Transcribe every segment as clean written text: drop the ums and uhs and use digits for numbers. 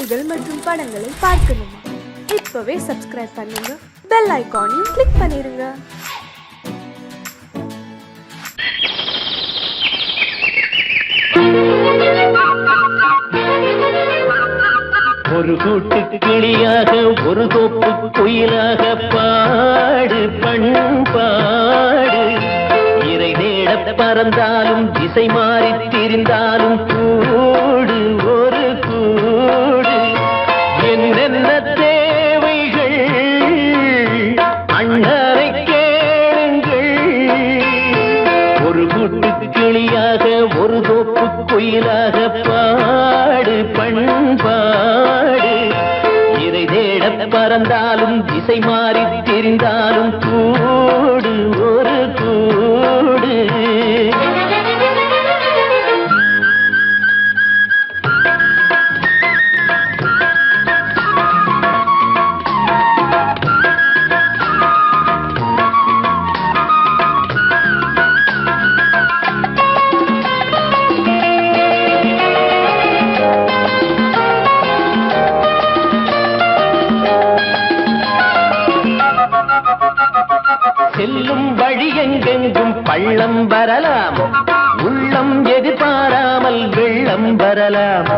செய்திகள் மற்றும் படங்களை பார்க்கணுமா? இப்பவே சப்ஸ்கிரைப் பண்ணுங்க, பெல் ஐகானையும் கிளிக் பண்ணிருங்க. ஒரு கூட்டு கிளியாக ஒரு தோப்பு குயிலாக பாடு பண்பாடு. இறை தேட பறந்தாலும் திசை மாறி திரிந்தாலும் கூடு ஒரு கூடு. என்னென்ன தேவைகள் அண்ணரை கேளுங்கள். ஒரு கூட்டு கிளியாக ஒரு தோப்பு குயிலாக பாடு பண்பாடு. இறை தேட பறந்தாலும் திசை மாறி தெரிந்தாலும் கூடு ஒரு கூடு. செல்லும் வழி எங்கெங்கும் பள்ளம் வரலாம், உள்ளம் எதிர்பாராமல் வெள்ளம் வரலாம்.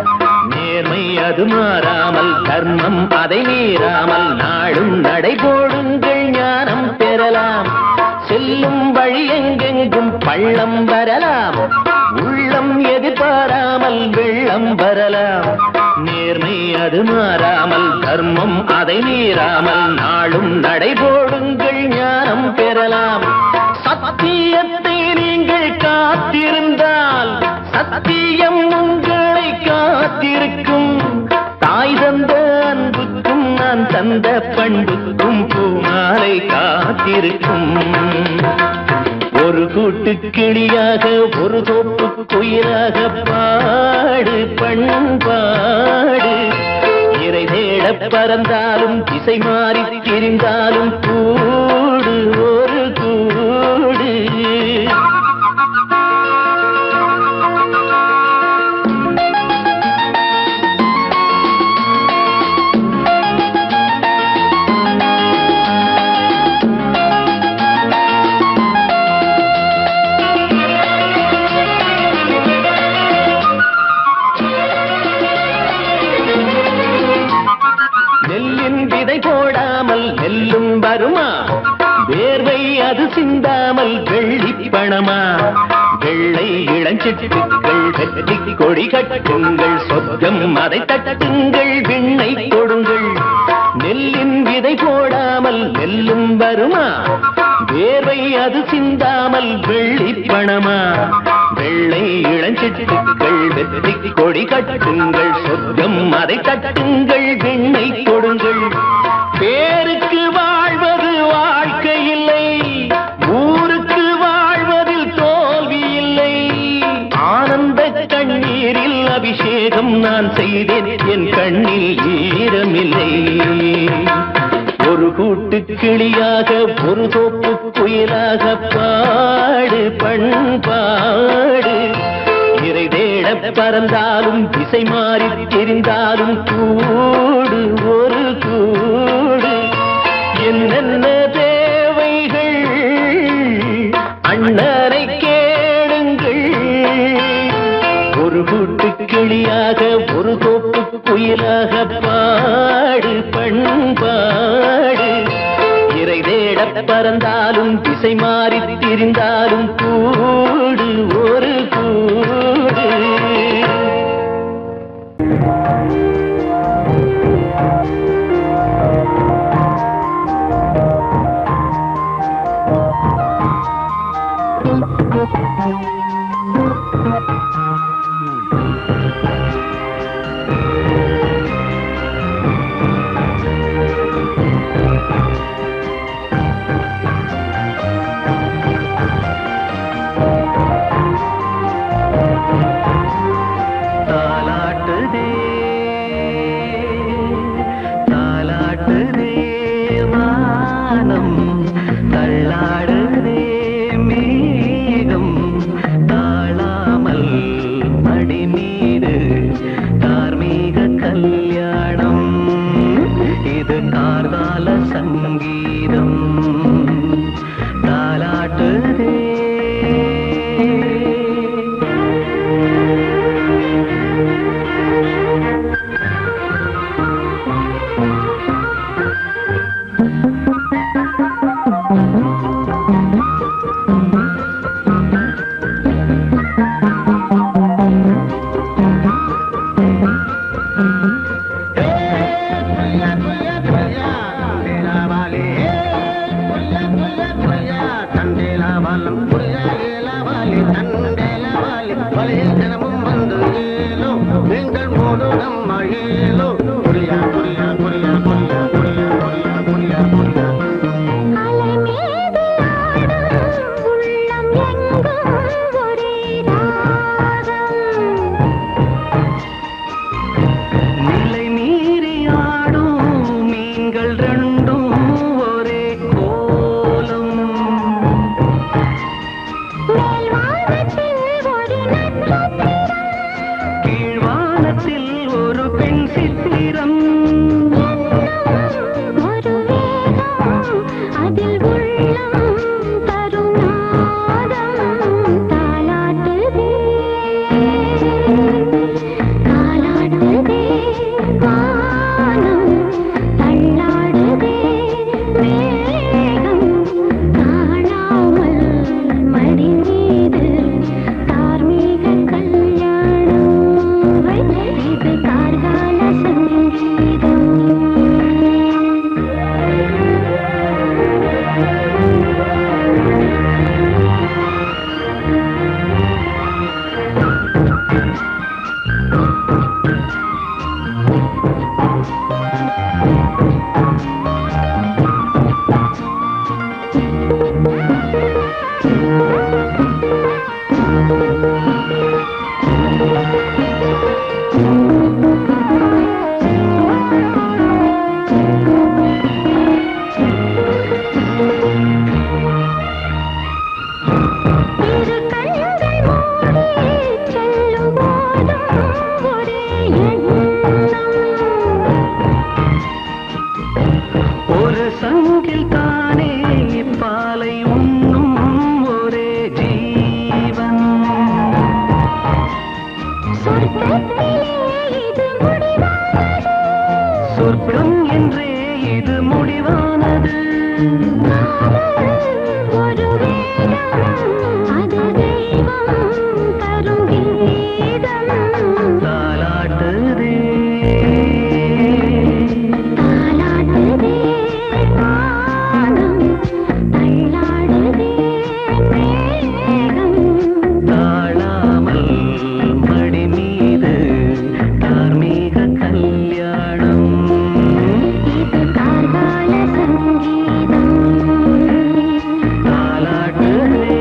நேர்மை அது மாறாமல், தர்மம் அதை மீறாமல், நாளும் நடைபோடுங்கள் ஞானம் பெறலாம். செல்லும் வழி எங்கெங்கும் பள்ளம் வரலாம், உள்ளம் எதிர்பாராமல் வெள்ளம் வரலாம். நேர்மை அது மாறாமல், தர்மம் அதை மீறாமல், நாளும் நடைபோடுங்கள் ஞானம் பெறலாம். சத்தியத்தை நீங்கள் காத்திருந்தால் சத்தியம் உங்களை காத்திருக்கும். தாய் தந்த அன்புக்கும் நான் தந்த பண்புக்கும் பூமாலை காத்திருக்கும். ஒரு கூட்டு கிளியாக ஒரு தோப்பு குயிலாக பாடு பண்பாடு. இறை தேட பறந்தாலும் திசை மாறி திரிந்தாலும் கூடு ஒரு கூடு. நெல்லின் விதை போடாமல் நெல்லும் வருமா? வேர்வை அது சிந்தாமல் வெள்ளி பணமா? வெள்ளை இளஞ்சிட்டுக்கள் வெற்றி கொடி கட்டுங்கள், சொர்க்கம் அதை தட்டுங்கள், விண்ணை கொடுங்கள். நெல்லின் விதை போடாமல் நெல்லும் வருமா? வேர்வை அது சிந்தாமல் வெள்ளி பணமா? வெள்ளை இளஞ்சிட்டுக்கள் வெற்றி கொடி கட்டுங்கள், சொர்க்கம் அதை தட்டுங்கள், விண்ணை கொடுங்கள். பேருக்கு வாழ்வது வாழ்க்கை இல்லை, ஊருக்கு வாழ்வதில் தோல்வி இல்லை. ஆனந்த கண்ணீரில் அபிஷேகம் நான் செய்தேன், என் கண்ணில் ஈரமில்லை. ஒரு கூட்டு கிளியாக ஒரு தோப்பு குயிலாக பாடு பண்பாடு. இறை தேட பறந்தாலும் திசை மாறி தெரிந்தாலும் கூடு ஒரு கூடு. என்னென்ன தேவைகள் அண்ணரை கேளுங்கள். ஒரு கூட்டு கிளியாக ஒரு தோப்பு குயிலாக பாடு பண்பாடு. இறை தேட பறந்தாலும் திசை மாறி திரிந்தாலும் கூடு ஒரு கூடு. தள்ளாடுதே மேகம் தாழாமல் ஏலோ புரியா புரியா புரியா புரியா புரியா புரியா புரியா புரியா அலை மீது ஆடும் உள்ளம் எங்கும் ஒரே ராகம் நிலை மீறி ஆடும் மீன்கள் ரெண்டும் ஒரே கோலம் மேல்வானத்தில் ஒரு நட்சத்திரம் கீழ்வானத்தில் ஒரு பெண் சித்திரம் ஒரு வேகம் அதில் உள்ளம் தரும் நாதம் தாலாட்டுதே தாலாட்டுதே வானம் தள்ளாடுதே மேகம் காணாமல் மடி மீது தார்மீக கல்யாணம் இது கார்கால சங்கீதம் இரு கண்கள் மூடி செல்லும் போதும் ஒரே எண்ணம் ஒரு சங்கில் தானே பாலை உண்ணும் ஒரே ஜீவன் சொர்க்கத்திலே இது முடிவானது சொர்க்கம் என்றே இது முடிவானது ஒரு வேதம் அது தெய்வம் தரும் கீதம் தாலாட்டுதே தாலாட்டுதே வானம் தள்ளாடுதே மேகம் தாழாமல் மடி மீது தார்மீக கல்யாணம் இது கார்கால சங்கீதம் தாலாட்டுதே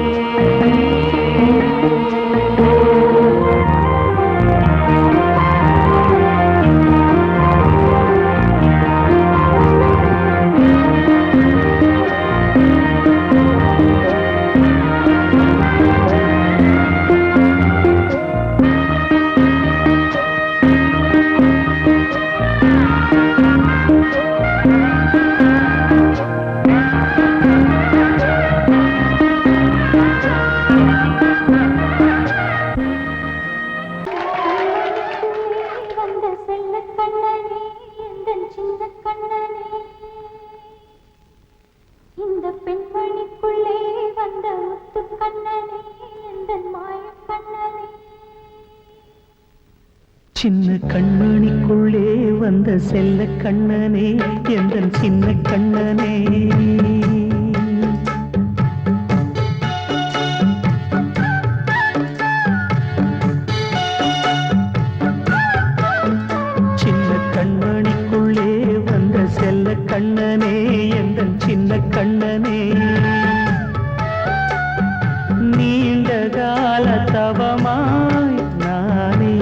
வந்த செல்ல கண்ணனே எந்தன் சின்ன கண்ணனே இந்த பெண்மணிக்குள்ளே வந்த முத்து கண்ணனே எந்தன் மாய கண்ணனே சின்ன கண்மணிக்குள்ளே வந்த செல்ல கண்ணனே எந்தன் சின்ன கண்ணனே சின்ன கண்மணிக்குள்ளே வந்த செல்ல கண்ணனே எந்தன் சின்ன கண்ணனே நீண்ட கால தவமாய் நானே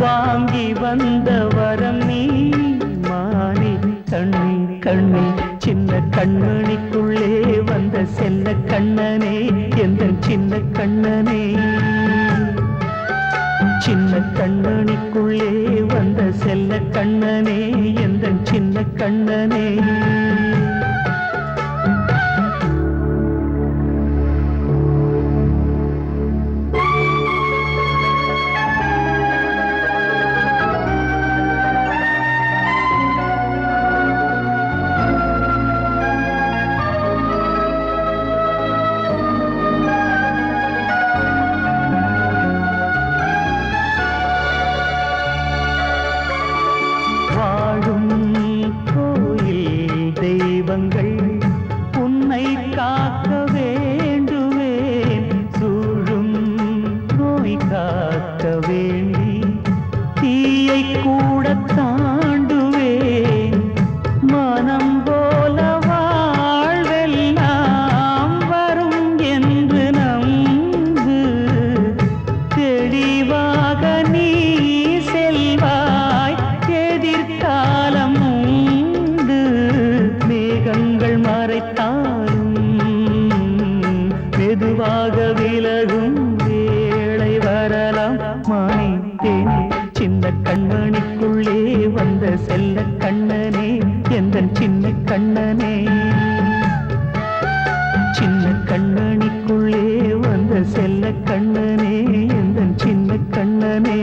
வாங்கி வந்த வரம் நீ மானே கண்ணே கண்ணே சின்ன கண்மணிக்குள்ளே வந்த செல்ல கண்ணனே எந்தன் சின்ன கண்ணனே சின்ன கண்ணனுக்குள்ளே வந்த செல்ல கண்ணனே எந்தன் சின்ன கண்ணனே வாழும் கோயில் தெய்வம் தீயை கூட தாண்டுவேன் மனம் போல வாழ்வெல்லாம் வரும் என்று நம்பு தெளிவாக நீ செல்வாய் எதிர்காலம் உண்டு மேகங்கள் மறைத்தாலும் மெதுவாக விலகும் வேளை வரலாம் மானே தேனே சின்ன கண்மணிக்குள்ளே வந்த செல்ல கண்ணனே எந்தன் சின்ன கண்ணனே சின்ன கண்ணனிக்குள்ளே வந்த செல்ல கண்ணனே எந்தன் சின்ன கண்ணனே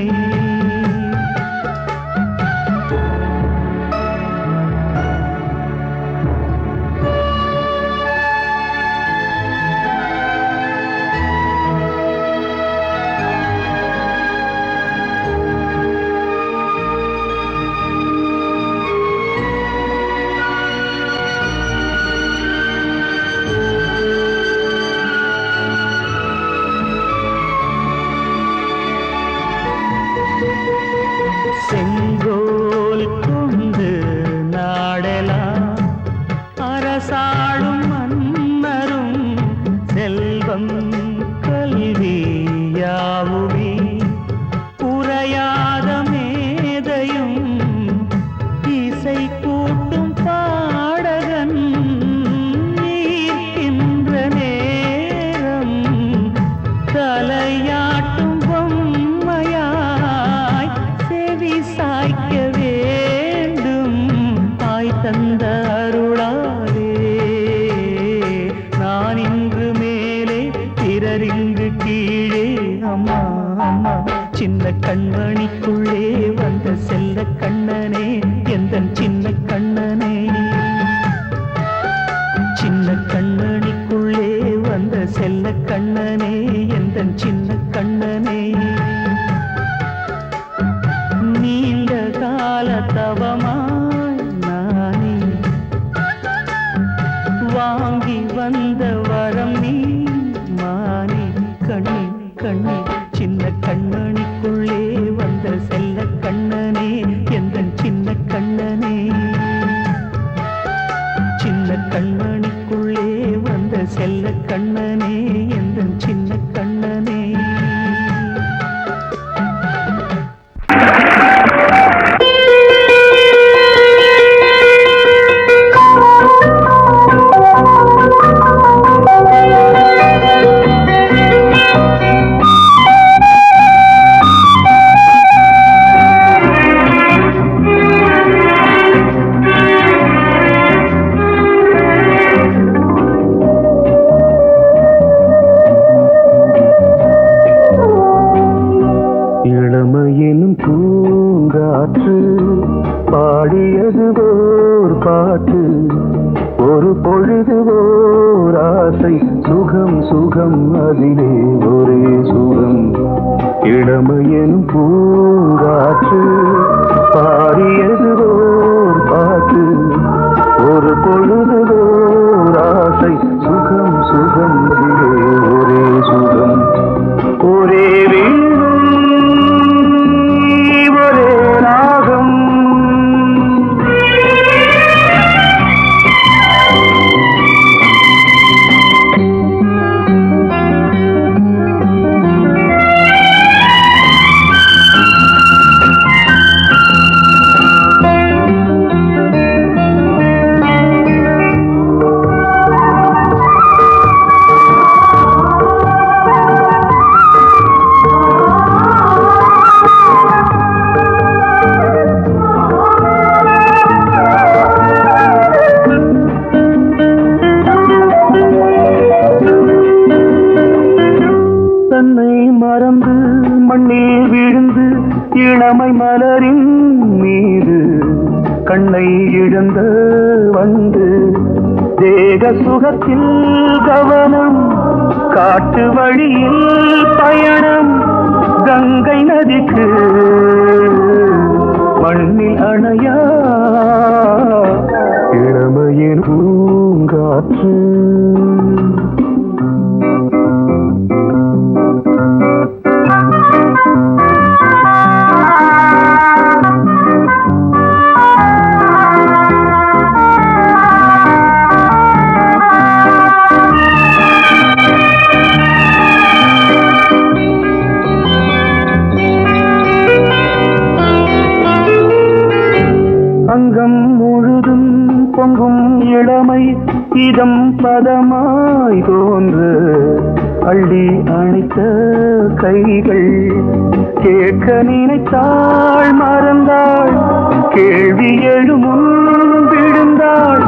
செங்கோல் கொண்டு நாடலாம் அரசாளும் மன்னரும் செல்வம் கல்வியாவுமே உரையாத மேதையும் இசை கூட்டும் பாடகன் ஈர்க்கின்ற நேரம் தலையாட்டும் பொம்மையாய் செவி சாய்க்க வேண்டும் தாய் தந்த அருளாலே நான் இன்று மேலே பிறரிங்கு கீழே அம்மா அம்மா சின்ன கண்மணிக்குள்ளே வந்த செல்ல கண்ணனே எந்தன் சின்ன கண்ணனே சின்ன கண்ணனிக்குள்ளே வந்த செல்ல கண்ணனே எந்தன் சின்ன கண்ணனே நீண்ட கால தவமாய் நானே வாங்கி வந்த வரம் நீ மானே கண்ணே கண்ணே சின்ன கண்ணனிக்குள்ளே வந்த செல்ல கண்ணனே எந்தன் சின்ன கண்ணனே சின்ன கண்ணனிக்குள்ளே வந்த செல்ல கண்ணனே எந்தன் சின்ன கண்ணனே இளமையினும் பூங்காற்று பாடியது ஓர் பாட்டு ஒரு பொழுது ஓர் ஆசை சுகம் சுகம் அதிலே ஒரே சுகம் இளமையினும் பூங்காற்று பாடியது ஓர் பாட்டு ஒரு பொழுது ஓர் ஆசை சுகம் சுகம் அதிலே ஒரே சுகம் ஒரே இளமை மலரின் மீது கண்ணை இழந்த வந்து தேக சுகத்தில் கவனம் காட்டு வழியில் பயணம் கங்கை நதிக்கு மண்ணில் அணையா இளமையின் பூங்காற்று அங்கம் முழுதும் பொங்கும் இளமை இதம் பதமாய் தோன்று அள்ளி அணைத்த கைகள் கேட்க நினைத்தாள் மறந்தாள் கேள்வி எழுமுன் விழுந்தாள்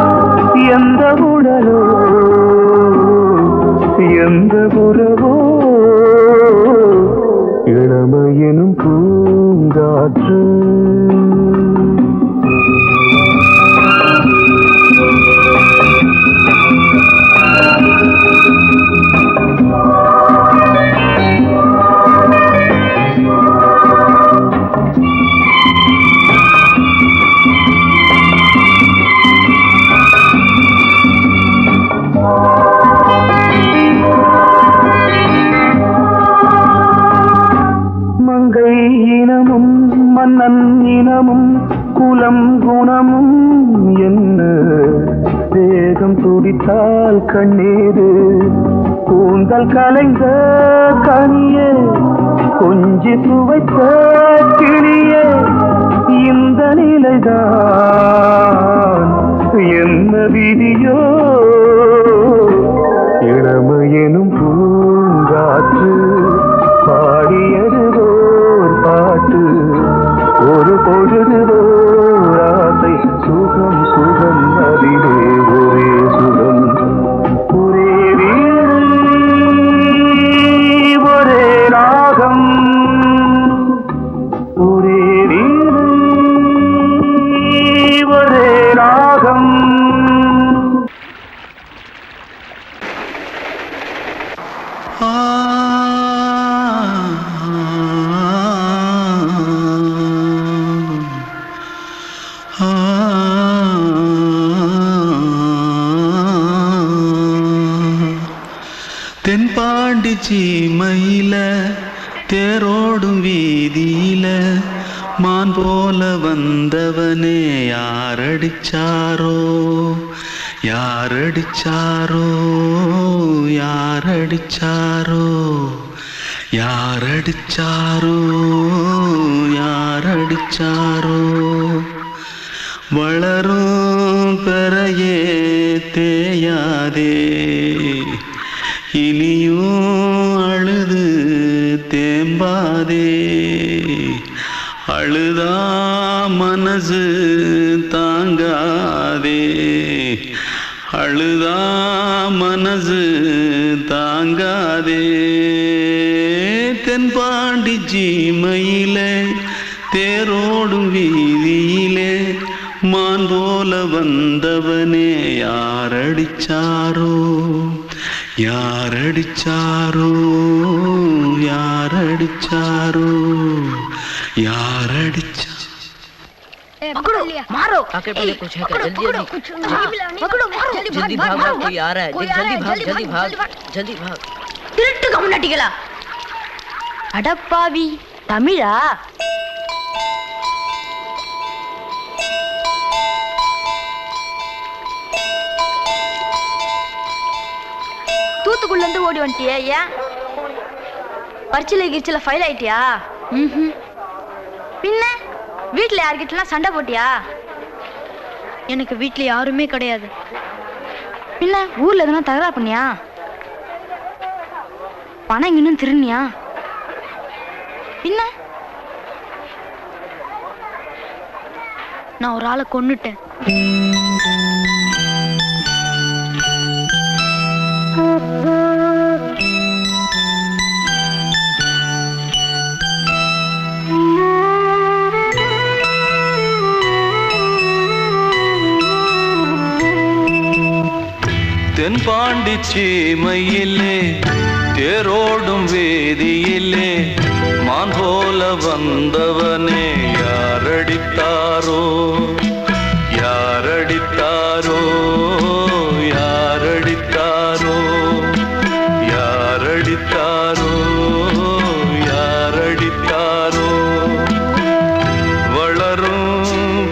எந்த உடலோ எந்த உறவோ இளமையெனும் பூங்காற்று மங்கை இனமும் மன்னன் இனமும் குலம் குணமும் என்ன வேகம் துடித்தால் கண்ணீரு கூந்தல் கலைந்த கனியே கொஞ்சி துவைத்த கிளியே இந்த நிலைதான் என்ன விதியோ இளமையெனும் பூங்காற்று பாடியது ஓர் பாட்டு ஒரு பொழுது ஓர் ஆசை சுகம் சுகம் அதிலே ஒரே சுகம் ஒரே வீடு ஒரே ராகம் ஒரே வீடு ஒரே ராகம் தென்பாண்டி சீமையில தேரோடும் வீதியில மான் போல வந்தவனே யாரடிச்சாரோ யாரடிச்சாரோ யாரடிச்சாரோ யாரடிச்சாரோ யாரடிச்சாரோ வளரும் பெறையே தேயாதே இனியும் அழுது தேம்பாதே அழுதா மனசு தாங்காதே அழுதா மனசு தாங்காதே தென்பாண்டி சீமையிலே தேரோடும் வீதியிலே மான் போல வந்தவனே யாரடிச்சாரோ யாரடிச்சாரோ யாரடிச்சாரோ யாரடிச்சா पकड़ो मारो आके पहले कुछ है क्या जल्दी पकड़ो मारो जल्दी भाग भाग कोई आ रहा है जल्दी भाग जल्दी भाग திருட்டு கம்முனட்டிகளா அடப்பாவி தமிழா தூத்துக்குள்ள இருந்து ஓடி வந்துட்டியா ஏன் பரிச்சையில கிரிச்சில ஃபைல் ஆயிட்டியா பின்ன வீட்டுல யார்கிட்டலாம் சண்டை போட்டியா எனக்கு வீட்டுல யாருமே கிடையாது பின்ன ஊர்ல எதுனா தகராறு பண்ணியா பணம் இன்னும் திருநியா பின்ன நான் ஒரு ஆளை கொன்னுட்டேன் தென்பாண்டி சீமையிலே தேரோடும் வேதியிலே மான் போல வந்தவனே யாரடித்தாரோ யாரடித்தாரோ யாரடித்தாரோ யாரடித்தாரோ யாரடித்தாரோ வளரும்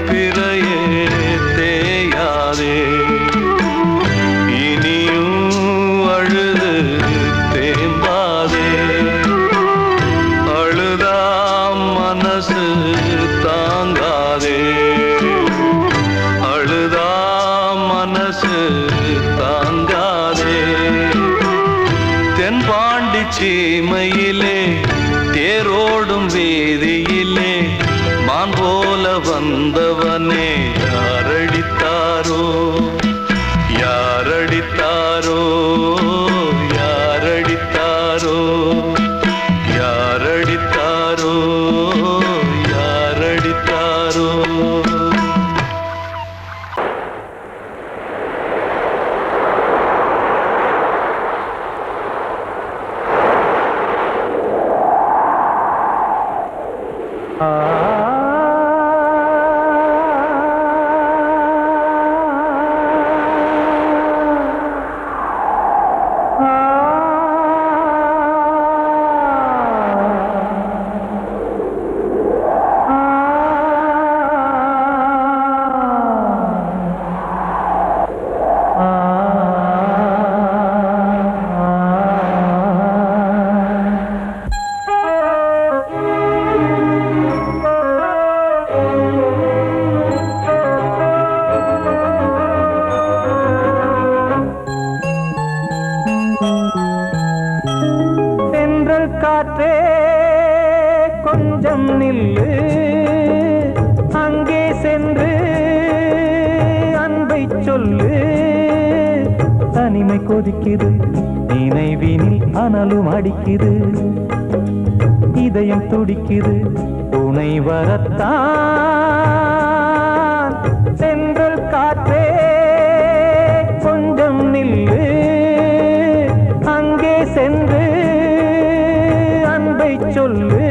பிறையே தேயாதே வந்தவனே யாரடித்தாரோ யாரடித்தாரோ யாரடித்தாரோ யாரடித்தாரோ யாரடித்தாரோ காற்றே கொஞ்சம் நில்லு அங்கே சென்று அன்பை சொல்லு தனிமை கொதிக்குது நினைவினில் அனலும் அடிக்குது இதயம் துடிக்குது துணை வரத்தான் சென்றல் காற்றே கொஞ்சம் நில்லு அங்கே சென்று அன்பை சொல்லு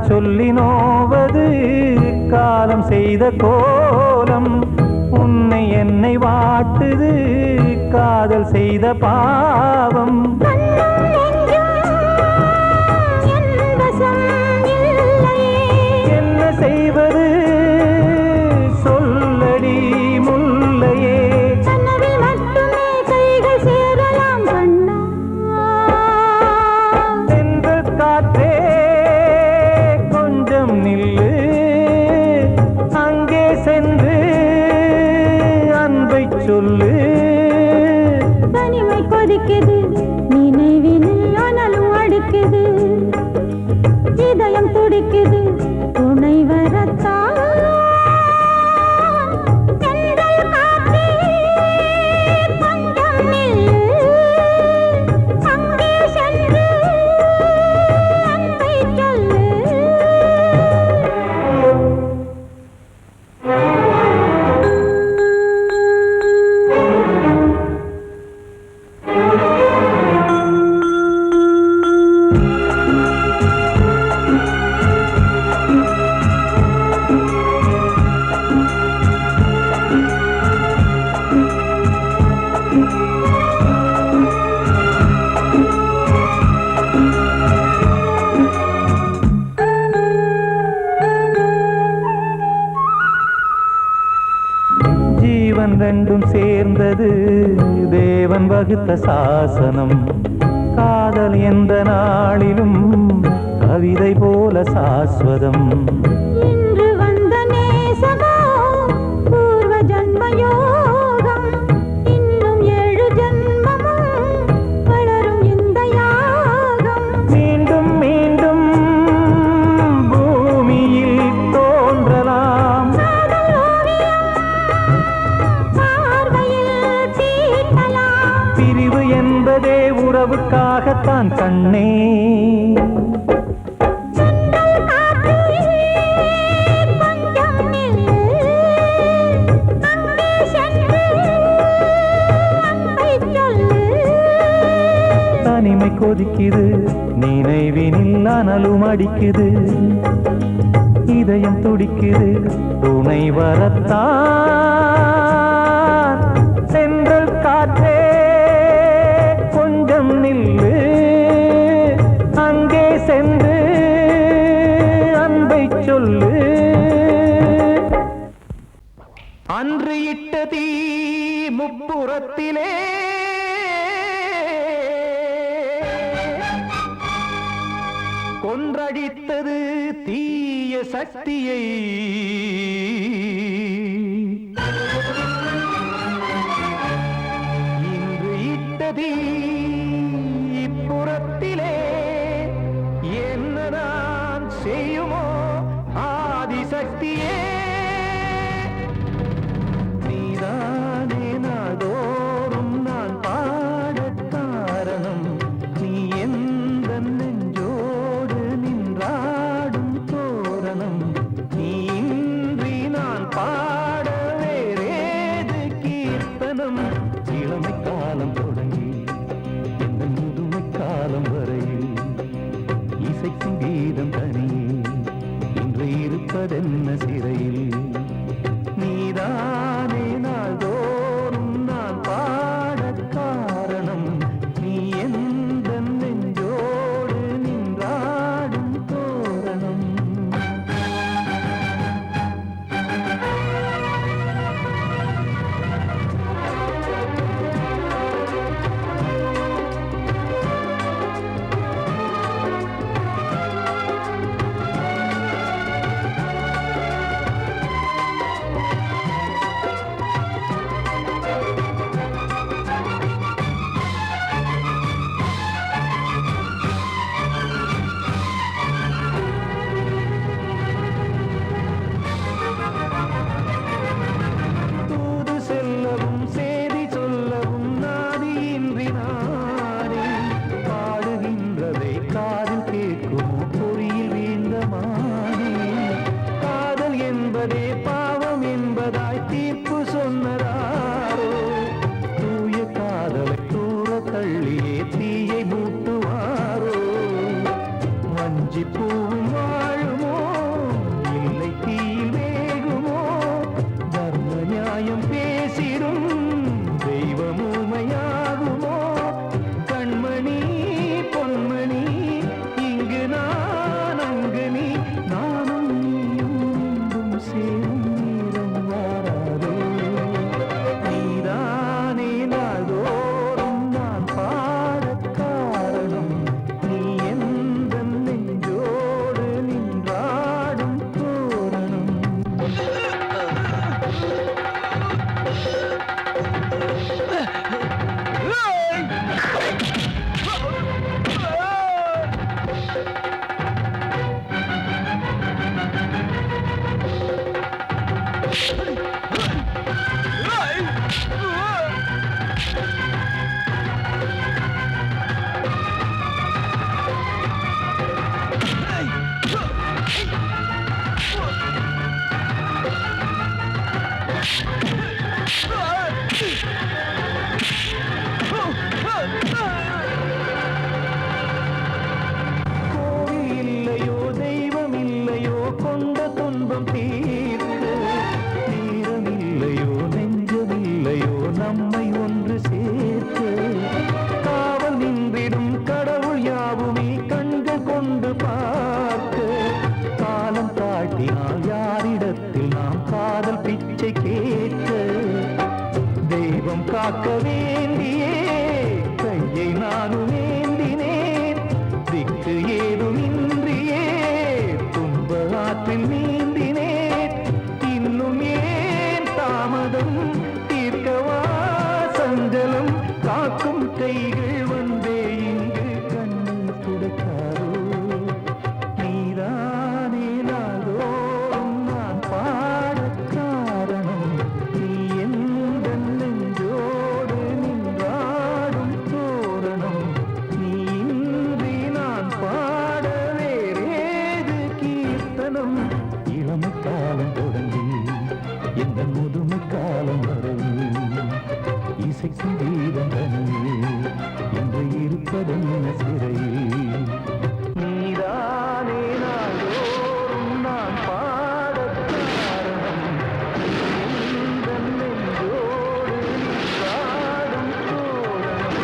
சொல்லி நோவது காலம் செய்த கோலம் உன்னை என்னை வாட்டுது காதல் செய்த பாவம் என்ன செய்வது சொல்லடி முல்லையே சென்றல் காற்றே நில்லு அங்கே சென்று அன்பை சொல்லு தனிமை கொதிக்குது நினைவினில் அனலும் அடிக்குது இதயம் துடிக்குது துணை வரத்தான் ஜீவன் ரெண்டும் சேர்ந்தது தேவன் வகுத்த சாசனம் காதல் எந்த நாளிலும் கவிதை போல சாஸ்வதம் இன்று வந்த நேசமோ பூர்வ ஜன்மயோகம் இன்னும் 7 ஜன்மமும் வளரும் இந்த யாகம் மீண்டும் மீண்டும் பூமியில் தோன்றலாம் பிரிவு என்பதே உறவுக்காகத்தான் கண்ணே தனிமை கொதிக்குது நினைவினில் அனலும் அடிக்குது இதயம் துடிக்குது துணை வரத்தான் சென்றல் காற்றே கொஞ்சம் நில்லு தீ முப்புறத்திலே கொன்றடித்தது தீய சக்தியை இன்று இட்ட தீ இப்புறத்திலே என்னதான் செய்யுமோ ஆதிசக்தியே நீதானே நாள்தோறும் நான் பாடக் காரணம் நீ எந்த நெஞ்சோடு நின்றாடும் தோரணம் நீ இன்றி நான் பாட வேறேது கீர்த்தனம் இளமை காலம் தொடங்கி எந்த முதுமை காலம் வரையில் இசைக்கும் கீதம் தனியே இன்று இருப்பதென்ன சிறையில் நீதானே நாள்தோறும் நான் பாடக் காரணம் நீ எந்த நெஞ்சோடு நின்றாடும் தோரணம் தூது செல்லவும் சேதி சொல்லவும் நாதியின்றி நானே பாடுகின்றதை காதில் கேட்குமோ பொறியில் வீழ்ந்த மானே காதல் என்பதே பாவம் என்பதாய் தீர்ப்பு சொன்னதாரோ தூய காதலை தூர தள்ளியே தீயை மூட்டுவாரோ வஞ்சி பூவும் வாழுமோ இல்லை தீயில் வேகுமோ தர்ம நியாயம் பேசிடும் தெய்வம் ஊமையாகுமோ கண்மணி பொன்மணி இங்கு நான் அங்கு நீ நானும் நீயும் மீண்டும் சேரும் நேரம் வாராதோ நீதானே நாள்தோறும் நான் பாடக் காரணம் நீ எந்த நெஞ்சோடு நின்றாடும் தோரணம் கோவில் இல்லையோ தெய்வம் இல்லையோ கொண்ட துன்பம் தீர்க்க நேரம் இல்லையோ நெஞ்சமில்லையோ நம்மை ஒன்று சேர்க்க காவல் நின்றிடும் கடவுள் யாவுமே கண்கள் கொண்டு பார்க்க காலம் காட்டினால் யாரிடத்தில் நாம் காதல் பிச்சை கேட்க தெய்வம் காக்க வேண்டியே கையை நானும் ஏந்தினேன் திக்கு ஏதுமின்றியே துன்ப ஆற்றில் நீந்தினேன் இன்னும் ஏன் தாமதம் தீர்க்கவா சஞ்சலம் காக்கும் கைகள் வந்தே இங்கு கண்ணீர் துடைக்காரோ நீதானே நாள்தோறும் நான் பாடக் காரணம் நீ எந்த நெஞ்சோடு நின்றாடும் தோரணம் நீ இன்றி நான் பாட வேறேது கீர்த்தனம் இளமை காலம் தொடங்கி எந்த முதுமை காலம் வரையில் இசைக்கும் கீதம் தனியே என்று இருப்பதென்ன சிறையில் நீதானே நாள்தோறும் நான் பாடக் காரணம் எந்த நெஞ்சோடு நின்றாடும் தோரணம்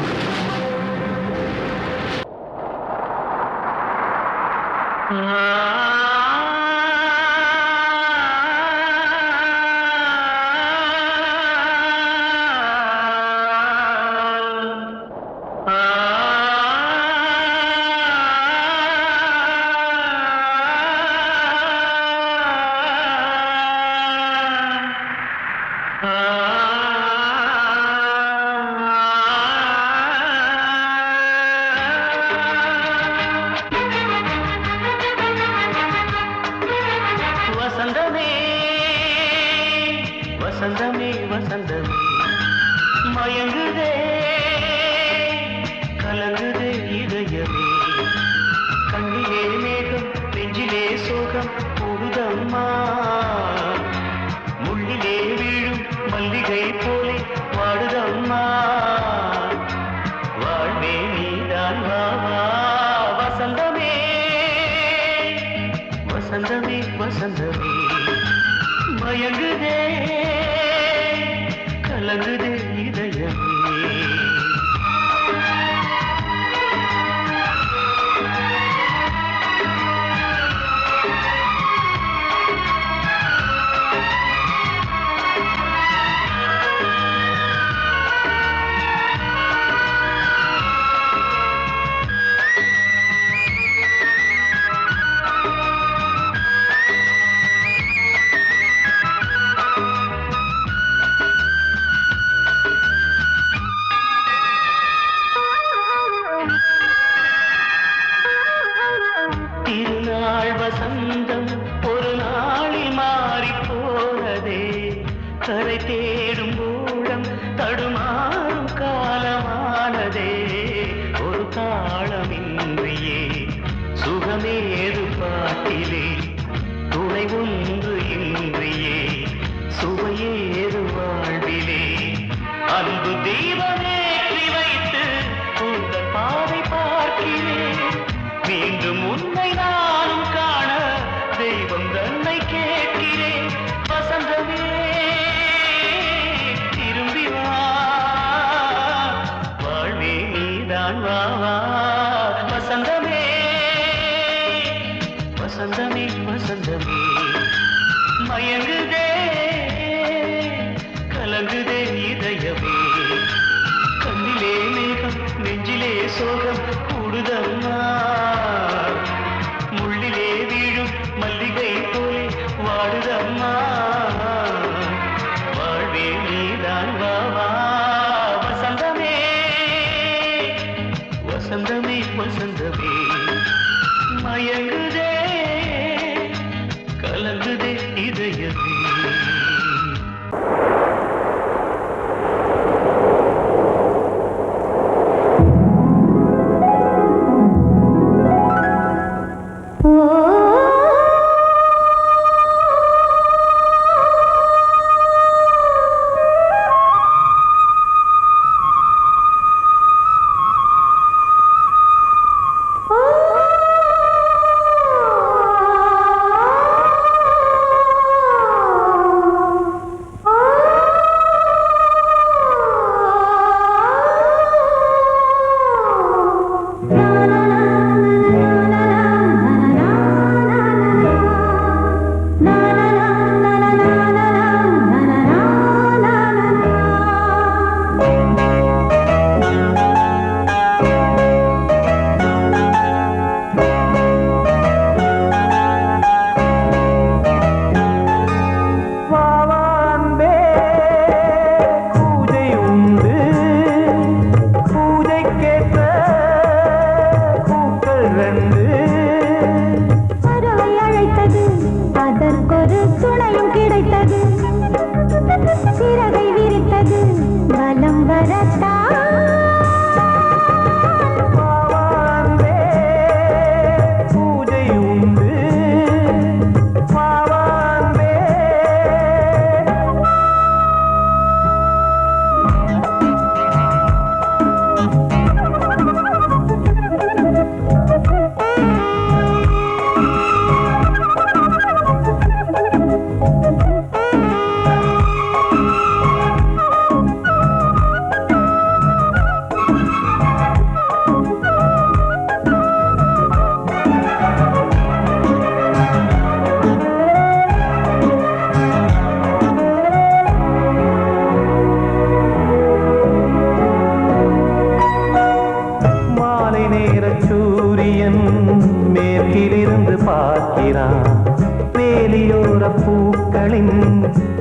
வசந்தமே வசந்தமே மயங்குதே கலங்குதே இதயமே கண்ணிலே மேகம் நெஞ்சிலே சோகம் கூடுதம்மா முள்ளிலே வீழும் மல்லிகை போலே வாடுதம்மா வாழ்வே நீதான் வாவா வசந்தமே வசந்தமே வசந்தமே மயங்குதே கலங்குதே இதயமே திருநாள் வசந்தம் ஒரு நாளில் மாறி போனதே கரை தேடும் ஊழம் தடுமாறும் காலமானதே ஒரு தாளமின்றியே சுகமேது பாட்டிலே துணை ஒன்று இன்றியே சுவையேது வாழ்விலே அன்பு தீபமேற்றி வைத்து உங்கள் பாதை பார்க்கிறேன் மீண்டும் உன்னை நானும் காண தெய்வம் தன்னை கேட்கிறேன் வசந்தமே திரும்பி வா வாழ்வே நீதான் வா வா வசந்தமே வசந்தமே வசந்தமே மயங்குதே கலங்குதே இதயமே கண்ணிலே மேகம் நெஞ்சிலே சோகம் கூடுதம்மா முள்ளிலே வீழும் மல்லிகை போலே வாடுதம்மா வாழ்வே நீதான் வா வா வசந்தமே வசந்தமே வசந்தமே மயங்குதே கலங்குதே இதயமே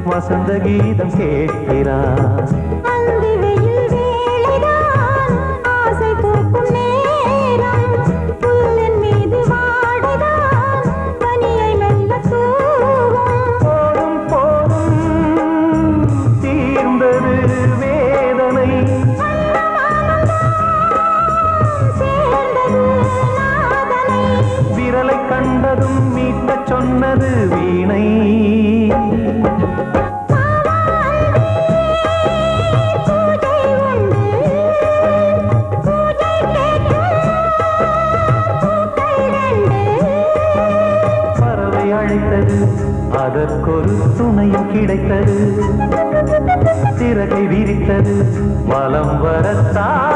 வசந்த கீதம் கேட்கிறான். மீட்டச் சொன்னது வீணை. பறவை அழைத்தது, அதற்கொரு துணையும் கிடைத்தது. சிறகை விரித்தது, வலம் வரத்தான்.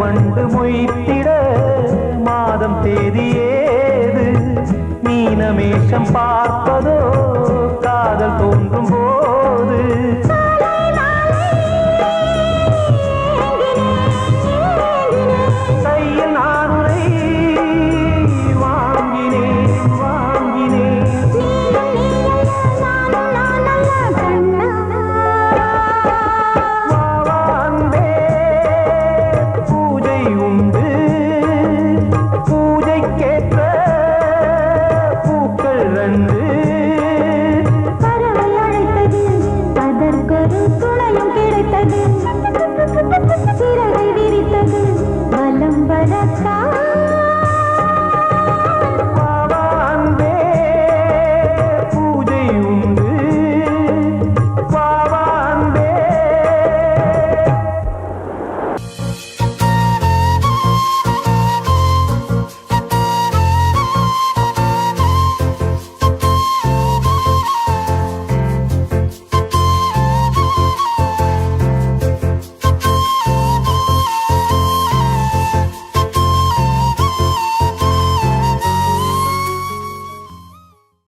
வண்டு மொய்த்திட மாதம் தேதியேது. மீனமேஷம் பார்ப்பதோ காதல் தோன்றும்